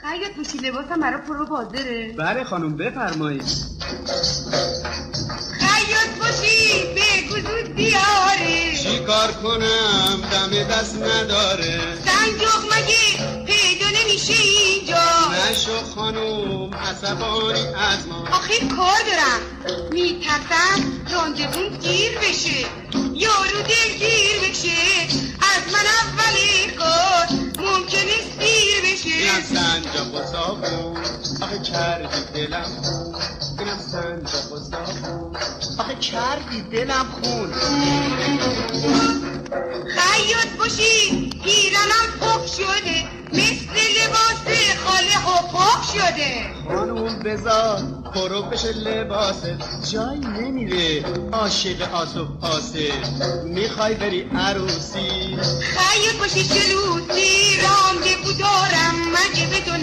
خیاط باشی لباسم برای پرو بازره. بله خانم بفرمایید. خیاط باشی بگو زود بیاره. چی کار کنم دم دست نداره. سنجاق مگه پیدا نمیشه اینجا؟ نشو خانم عصبانی از ما. آخه کار دارم میترسم راندوون گیر بشه، یارو دلگیر بشه از من اول کار ممکنه سیر بشه. اینم سنجاق و صابون آخه کردی دلم خون. اینم سنجاق و صابون آخه کردی دلم خون. خیاط باشی پیرنم پاک شده مثل لباس خاله ها پاک شده. خانوم بذار پرو بشه لباسه، جایی نمیره عاشق آسف آسه. میخوای بری عروسی خیاط باشی جلوسی رانده بودارم مگه به تو